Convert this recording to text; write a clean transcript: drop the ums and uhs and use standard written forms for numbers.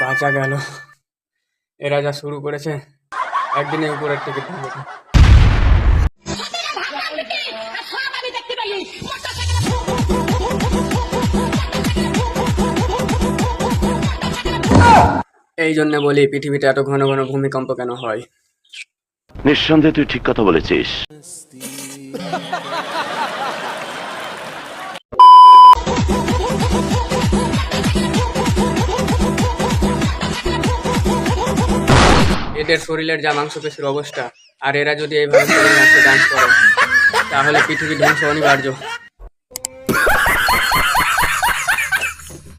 বাঁচা গেল। এরা যা শুরু করেছে, একদিনের উপরের টিকিট থাকবে। এই জন্য বলি পৃথিবীতে এত ঘন ঘন ভূমিকম্প কেন হয়। নিঃসন্দেহে তুই ঠিক কথা বলেছিস। এদের শরীরের যা মাংসপেশির অবস্থা, আর এরা যদি এইভাবে শরীর নাচে ডান্স করে, তাহলে পৃথিবী ধ্বংস অনিবার্য।